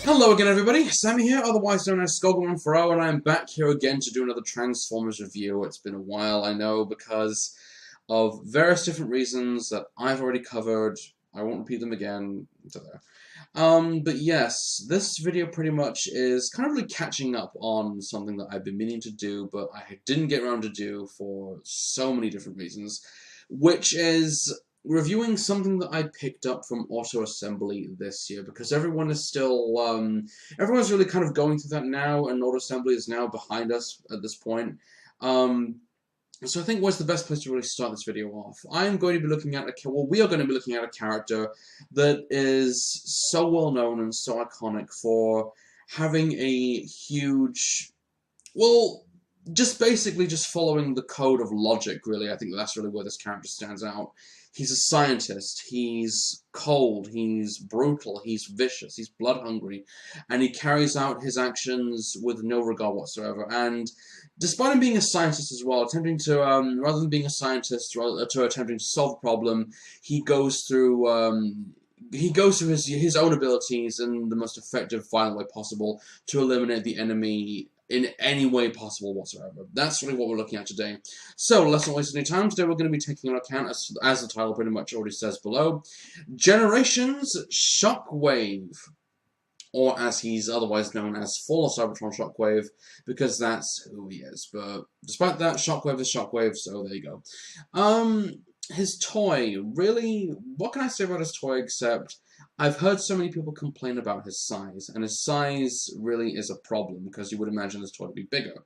Hello again everybody, Sammy here, otherwise known as Skullgrim140, and I'm back here again to do another Transformers review. It's been a while, I know, because of various different reasons that I've already covered. I won't repeat them again. But yes, this video pretty much is kind of really catching up on something that I've been meaning to do, but I didn't get around to do for so many different reasons, which is reviewing something that I picked up from Auto Assembly this year, because everyone is still, everyone's really kind of going through that now, and Auto Assembly is now behind us at this point. So I think what's the best place to really start this video off? I'm going to be looking at we are going to be looking at a character that is so well known and so iconic for having a huge, well, just basically just following the code of logic, really. I think that's really where this character stands out. He's a scientist, he's cold, he's brutal, he's vicious, he's blood-hungry, and he carries out his actions with no regard whatsoever. And despite him being a scientist as well, attempting to, rather than being a scientist, attempting to solve a problem, he goes through his own abilities in the most effective, violent way possible to eliminate the enemy in any way possible whatsoever. That's really what we're looking at today. So, let's not waste any time. Today we're going to be taking into account, as the title pretty much already says below, Generations Shockwave, or as he's otherwise known as Fall of Cybertron Shockwave, because that's who he is. But despite that, Shockwave is Shockwave, so there you go. His toy, really, what can I say about his toy except I've heard so many people complain about his size, and his size really is a problem, because you would imagine this toy to be bigger.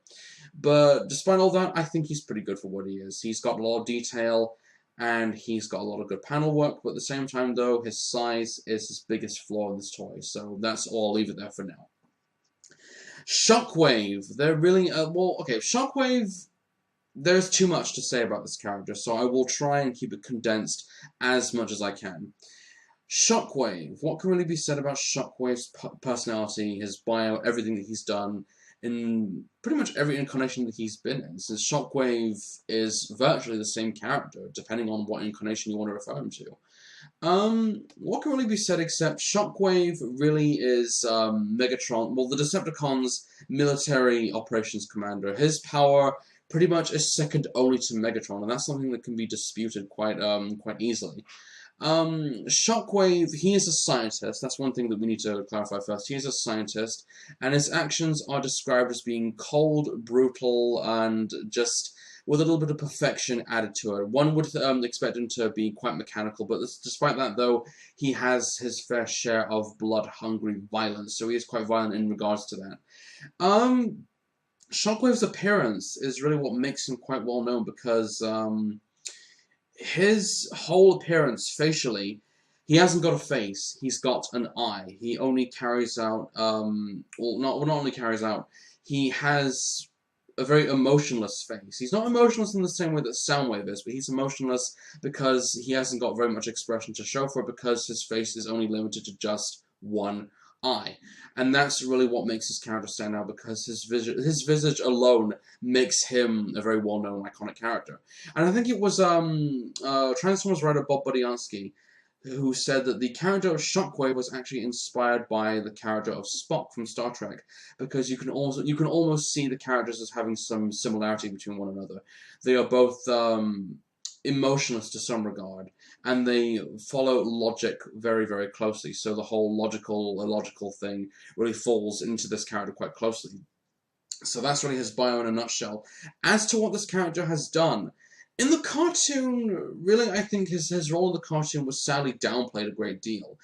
But despite all that, I think he's pretty good for what he is. He's got a lot of detail, and he's got a lot of good panel work, but at the same time, though, his size is his biggest flaw in this toy, so that's all. I'll leave it there for now. Shockwave, they're really, Shockwave, there's too much to say about this character, so I will try and keep it condensed as much as I can. Shockwave. What can really be said about Shockwave's personality, his bio, everything that he's done, in pretty much every incarnation that he's been in, since Shockwave is virtually the same character, depending on what incarnation you want to refer him to. What can really be said except Shockwave really is Megatron, well, the Decepticons' military operations commander. His power pretty much is second only to Megatron, and that's something that can be disputed quite easily. Shockwave, he is a scientist. That's one thing that we need to clarify first. He is a scientist, and his actions are described as being cold, brutal, and just with a little bit of perfection added to it. One would expect him to be quite mechanical, but despite that, though, he has his fair share of blood-hungry violence, so he is quite violent in regards to that. Shockwave's appearance is really what makes him quite well known, because his whole appearance facially, he hasn't got a face, he's got an eye. He only carries out, not only carries out, he has a very emotionless face. He's not emotionless in the same way that Soundwave is, but he's emotionless because he hasn't got very much expression to show for it, because his face is only limited to just one eye. And that's really what makes his character stand out, because his visage alone makes him a very well-known, iconic character. And I think it was Transformers writer Bob Budiansky who said that the character of Shockwave was actually inspired by the character of Spock from Star Trek, because you can almost see the characters as having some similarity between one another. They are both emotionless to some regard, and they follow logic very, very closely, so the whole illogical thing really falls into this character quite closely. So that's really his bio in a nutshell. As to what this character has done, in the cartoon, really, I think his role in the cartoon was sadly downplayed a great deal.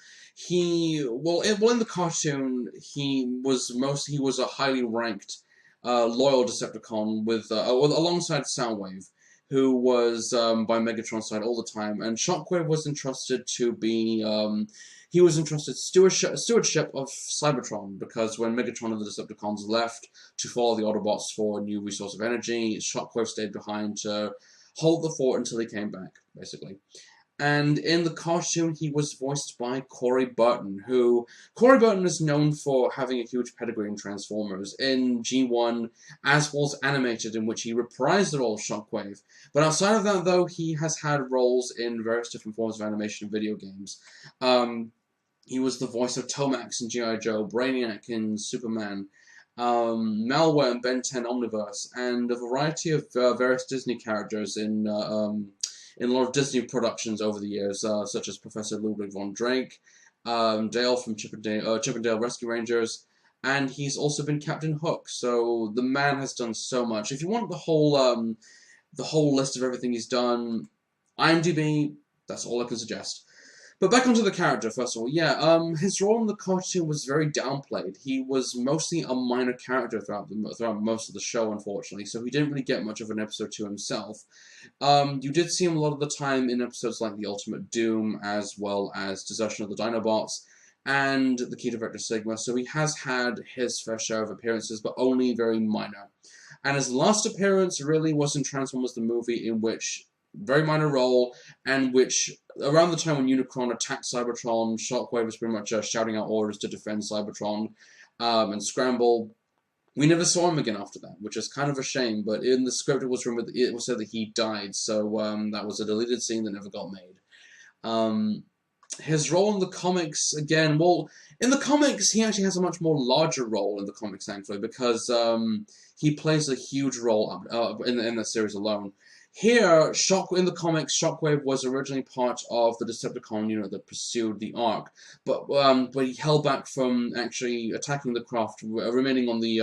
In the cartoon, he was a highly ranked, loyal Decepticon alongside Soundwave, who was by Megatron's side all the time, and Shockwave was entrusted to be, stewardship of Cybertron, because when Megatron and the Decepticons left to follow the Autobots for a new resource of energy, Shockwave stayed behind to hold the fort until he came back, basically. And in the cartoon, he was voiced by Corey Burton, Corey Burton is known for having a huge pedigree in Transformers, in G1, as was animated, in which he reprised the role of Shockwave. But outside of that, though, he has had roles in various different forms of animation and video games. He was the voice of Tomax in G.I. Joe, Brainiac in Superman, Malware in Ben 10 Omniverse, and a variety of various Disney characters in a lot of Disney productions over the years, such as Professor Ludwig von Drake, Dale from Chip and Dale Rescue Rangers, and he's also been Captain Hook. So the man has done so much. If you want the whole list of everything he's done, IMDb, that's all I can suggest. But back onto the character, first of all. Yeah, his role in the cartoon was very downplayed. He was mostly a minor character throughout most of the show, unfortunately, so he didn't really get much of an episode to himself. You did see him a lot of the time in episodes like The Ultimate Doom, as well as Desertion of the Dinobots, and The Key to Vector Sigma, so he has had his fair share of appearances, but only very minor. And his last appearance really was in Transformers the movie, in which very minor role, and which, around the time when Unicron attacked Cybertron, Shockwave was pretty much shouting out orders to defend Cybertron and scramble. We never saw him again after that, which is kind of a shame, but in the script it was said that he died, so that was a deleted scene that never got made. His role in the comics, again, well, in the comics, he actually has a much more larger role in the comics, thankfully, because he plays a huge role in the series alone. Here, in the comics, Shockwave was originally part of the Decepticon unit that pursued the Ark, but he held back from actually attacking the craft, remaining on the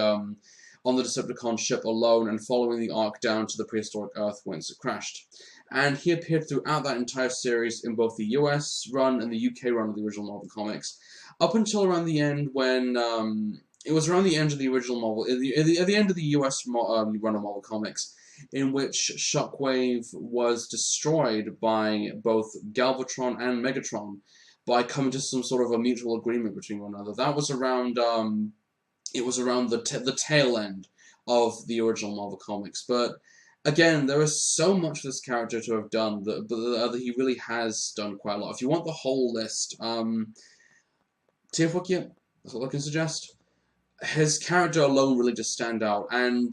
Decepticon ship alone and following the Ark down to the prehistoric Earth whence it crashed. And he appeared throughout that entire series in both the US run and the UK run of the original Marvel Comics, up until around the end when it was around the end of the original Marvel, at the end of the US run of Marvel Comics, in which Shockwave was destroyed by both Galvatron and Megatron by coming to some sort of a mutual agreement between one another. That was around the tail end of the original Marvel Comics. But again, there is so much for this character to have done that he really has done quite a lot. If you want the whole list, Tiafukia, that's all I can suggest. His character alone really just stand out, and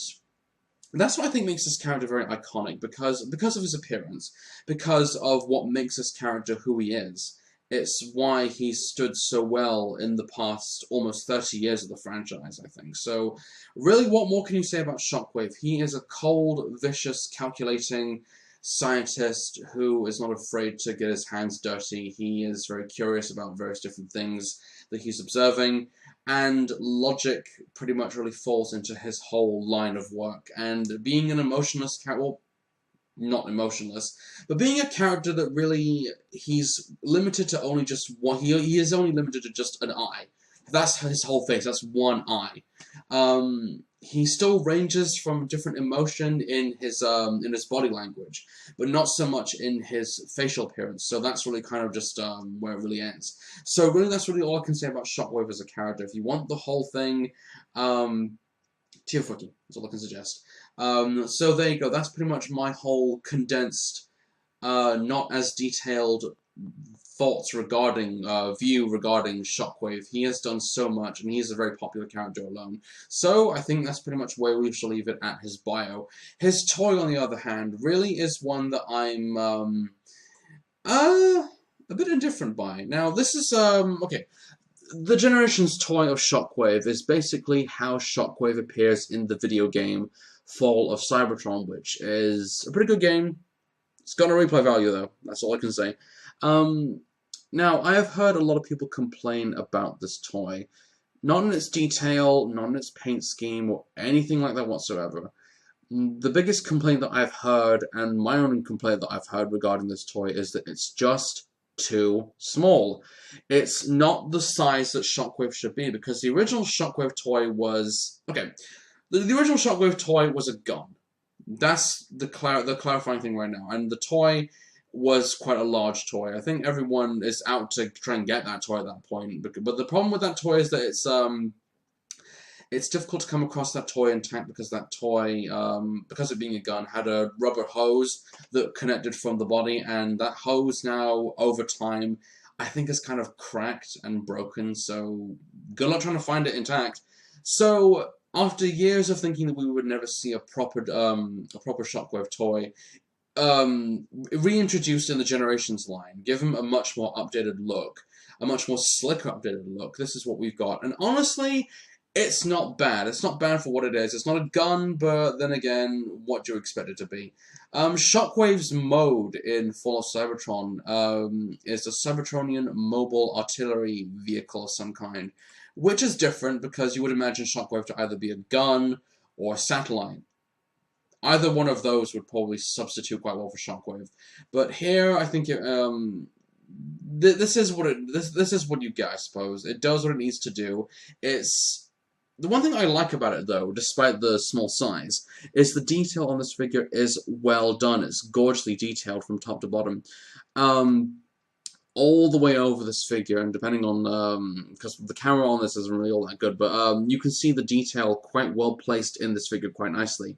that's what I think makes this character very iconic, because of his appearance, because of what makes this character who he is. It's why he stood so well in the past almost 30 years of the franchise, I think. So, really, what more can you say about Shockwave? He is a cold, vicious, calculating scientist who is not afraid to get his hands dirty. He is very curious about various different things that he's observing, and logic pretty much really falls into his whole line of work. And being an emotionless character, well, not emotionless, but being a character that really, he's limited to only just one, he is only limited to just an eye. That's his whole face, that's one eye. He still ranges from different emotion in his body language, but not so much in his facial appearance. So that's really kind of just where it really ends. So really, that's really all I can say about Shockwave as a character. If you want the whole thing, Tiafuki is all I can suggest. So there you go. That's pretty much my whole condensed, not as detailed thoughts regarding, view regarding Shockwave. He has done so much, and he is a very popular character alone. So, I think that's pretty much where we shall leave it at his bio. His toy, on the other hand, really is one that I'm, a bit indifferent by. Now, this is, okay. The Generations toy of Shockwave is basically how Shockwave appears in the video game Fall of Cybertron, which is a pretty good game. It's got a replay value, though. That's all I can say. Now, I have heard a lot of people complain about this toy. Not in its detail, not in its paint scheme, or anything like that whatsoever. The biggest complaint that I've heard, and my own complaint that I've heard regarding this toy, is that it's just too small. It's not the size that Shockwave should be, because the original Shockwave toy was... Okay, the original Shockwave toy was a gun. That's the clarifying thing right now. And the toy was quite a large toy. I think everyone is out to try and get that toy at that point. But the problem with that toy is that it's difficult to come across that toy intact, because that toy, because of being a gun, had a rubber hose that connected from the body, and that hose now, over time, I think is kind of cracked and broken, so good luck trying to find it intact. So, after years of thinking that we would never see a proper Shockwave toy, reintroduced in the Generations line, give him a much more updated look, a much more slicker updated look. This is what we've got, and honestly, it's not bad. It's not bad for what it is. It's not a gun, but then again, what do you expect it to be? Shockwave's mode in Fall of Cybertron is a Cybertronian mobile artillery vehicle of some kind, which is different because you would imagine Shockwave to either be a gun or a satellite. Either one of those would probably substitute quite well for Shockwave, but here I think this is what you get, I suppose. It does what it needs to do. It's the one thing I like about it, though, despite the small size, is the detail on this figure is well done. It's gorgeously detailed from top to bottom. All the way over this figure, and depending on, because the camera on this isn't really all that good, but you can see the detail quite well placed in this figure quite nicely.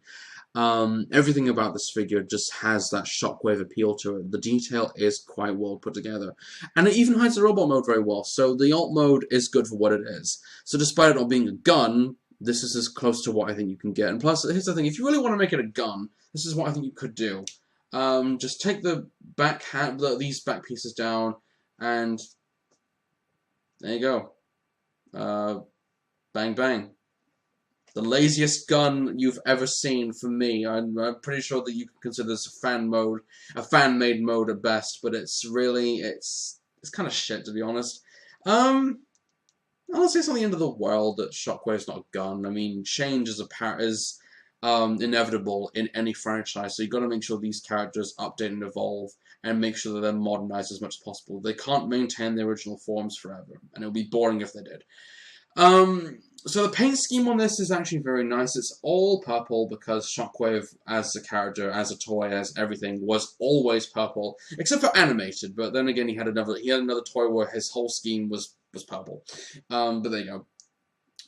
Everything about this figure just has that Shockwave appeal to it. The detail is quite well put together. And it even hides the robot mode very well, so the alt mode is good for what it is. So despite it not being a gun, this is as close to what I think you can get. And plus, here's the thing, if you really want to make it a gun, this is what I think you could do. Just take the these back pieces down, and there you go. Bang bang. The laziest gun you've ever seen from me. I'm pretty sure that you can consider this a fan-made mode at best, but it's really, it's kind of shit, to be honest. Honestly, it's not the end of the world that Shockwave's not a gun. I mean, change is inevitable in any franchise, so you've got to make sure these characters update and evolve, and make sure that they're modernized as much as possible. They can't maintain their original forms forever, and it would be boring if they did. So the paint scheme on this is actually very nice. It's all purple because Shockwave, as a character, as a toy, as everything, was always purple, except for animated. But then again, he had another toy where his whole scheme was purple. But there you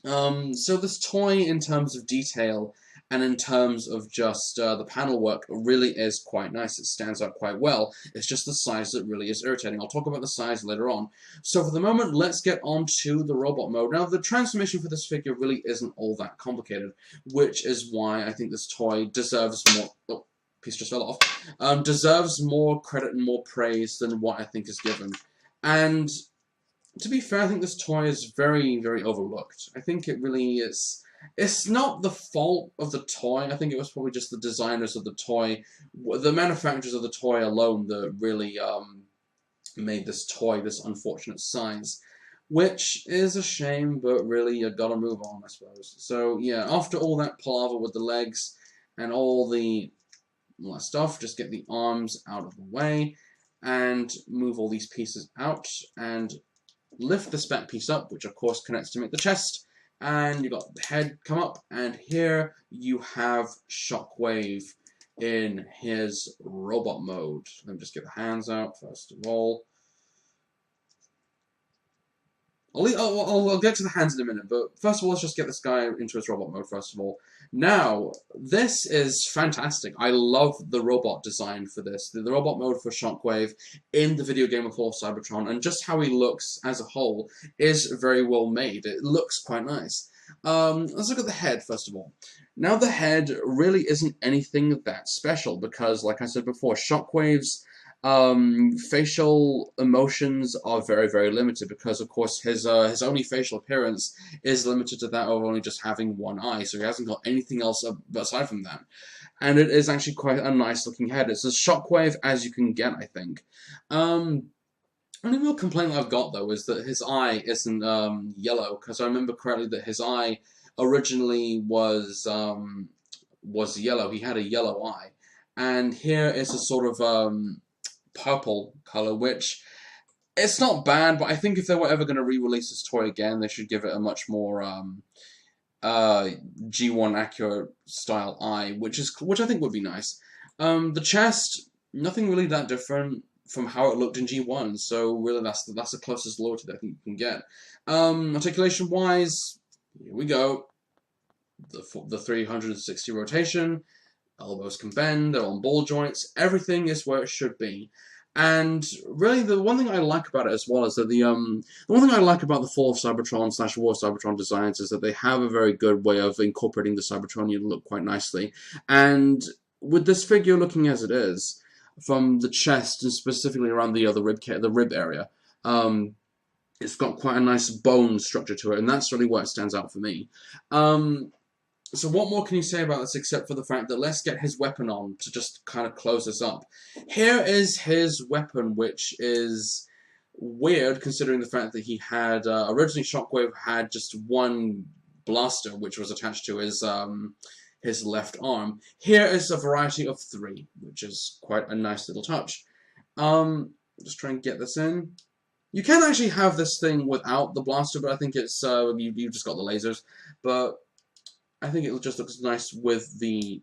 go. So this toy, in terms of detail and in terms of just the panel work, really is quite nice. It stands out quite well. It's just the size that really is irritating. I'll talk about the size later on. So for the moment, let's get on to the robot mode. Now, the transformation for this figure really isn't all that complicated, which is why I think this toy deserves more... Oh, piece just fell off. Deserves more credit and more praise than what I think is given. And to be fair, I think this toy is very, very overlooked. I think it really is... It's not the fault of the toy. I think it was probably just the designers of the toy, the manufacturers of the toy alone that really made this toy this unfortunate size. Which is a shame, but really you gotta move on, I suppose. So yeah, after all that palaver with the legs and all that stuff, just get the arms out of the way and move all these pieces out and lift this back piece up, which of course connects to make the chest. And you got the head come up, and here you have Shockwave in his robot mode. Let me just get the hands out first of all. I'll get to the hands in a minute, but first of all, let's just get this guy into his robot mode first of all. Now, this is fantastic. I love the robot design for this. The robot mode for Shockwave in the video game of Fall of Cybertron, and just how he looks as a whole is very well made. It looks quite nice. Let's look at the head first of all. Now, the head really isn't anything that special because, like I said before, Shockwave's facial emotions are very, very limited because, of course, his only facial appearance is limited to that of only just having one eye, so he hasn't got anything else aside from that. And it is actually quite a nice-looking head. It's as Shockwave as you can get, I think. Only real complaint I've got, though, is that his eye isn't yellow, because I remember correctly that his eye originally was yellow. He had a yellow eye. And here is a sort of purple color, which it's not bad, but I think if they were ever going to re-release this toy again, they should give it a much more G1 accurate style eye, which I think would be nice. The chest, nothing really that different from how it looked in G1, so really that's the closest loyalty that I think you can get. Articulation wise, here we go. The 360 rotation. Elbows can bend, they're on ball joints, everything is where it should be. And really, the one thing I like about it as well is that the one thing I like about the Fall of Cybertron / War of Cybertron designs is that they have a very good way of incorporating the Cybertronian look quite nicely. And with this figure looking as it is, from the chest and specifically around the rib area, it's got quite a nice bone structure to it, and that's really where it stands out for me. So what more can you say about this except for the fact that let's get his weapon on to just kind of close this up. Here is his weapon, which is weird considering the fact that he had, originally Shockwave had just one blaster which was attached to his left arm. Here is a variety of 3, which is quite a nice little touch. Just try and get this in. You can actually have this thing without the blaster, but I think it's, you've just got the lasers. But I think it just looks nice with the...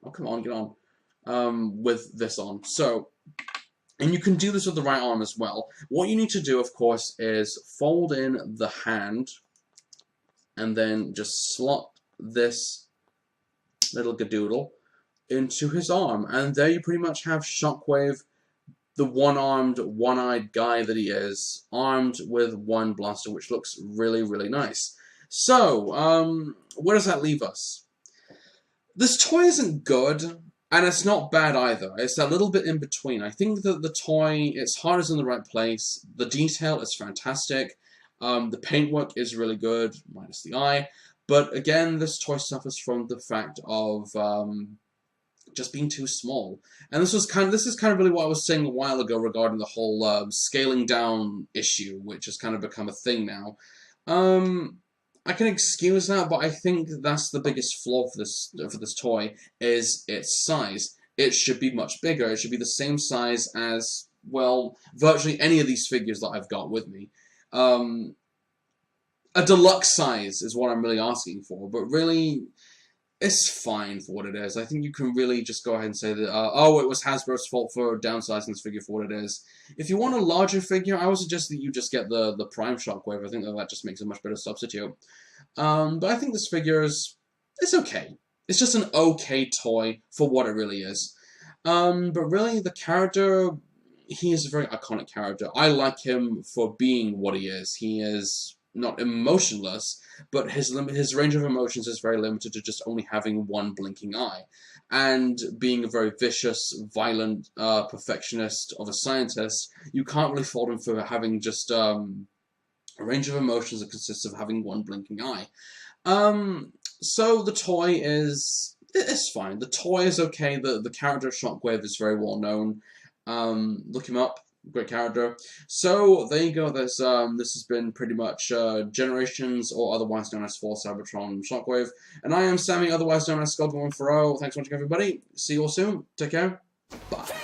Oh, come on, get on. With this on. So, and you can do this with the right arm as well. What you need to do, of course, is fold in the hand, and then just slot this little gadoodle into his arm. And there you pretty much have Shockwave, the one-armed, one-eyed guy that he is, armed with one blaster, which looks really, really nice. So, where does that leave us? This toy isn't good, and it's not bad either. It's a little bit in between. I think that the toy, its heart is in the right place. The detail is fantastic. The paintwork is really good, minus the eye. But again, this toy suffers from the fact of just being too small. And this is kind of really what I was saying a while ago regarding the whole scaling down issue, which has kind of become a thing now. I can excuse that, but I think that's the biggest flaw for this toy, is its size. It should be much bigger. It should be the same size as, well, virtually any of these figures that I've got with me. A deluxe size is what I'm really asking for, but really, it's fine for what it is. I think you can really just go ahead and say that, oh, it was Hasbro's fault for downsizing this figure for what it is. If you want a larger figure, I would suggest that you just get the Prime Shockwave. I think that just makes a much better substitute. But I think this figure it's okay. It's just an okay toy for what it really is. But really, the character, he is a very iconic character. I like him for being what he is. He is not emotionless, but his range of emotions is very limited to just only having one blinking eye. And being a very vicious, violent, perfectionist of a scientist, you can't really fault him for having just a range of emotions that consists of having one blinking eye. So the toy it's fine. The toy is okay. The character Shockwave is very well known. Look him up. Great character. So there you go. This has been pretty much Generations, or otherwise known as 4 Cybertron Shockwave. And I am Sammy, otherwise known as Skull140. Thanks for watching, everybody. See you all soon. Take care. Bye.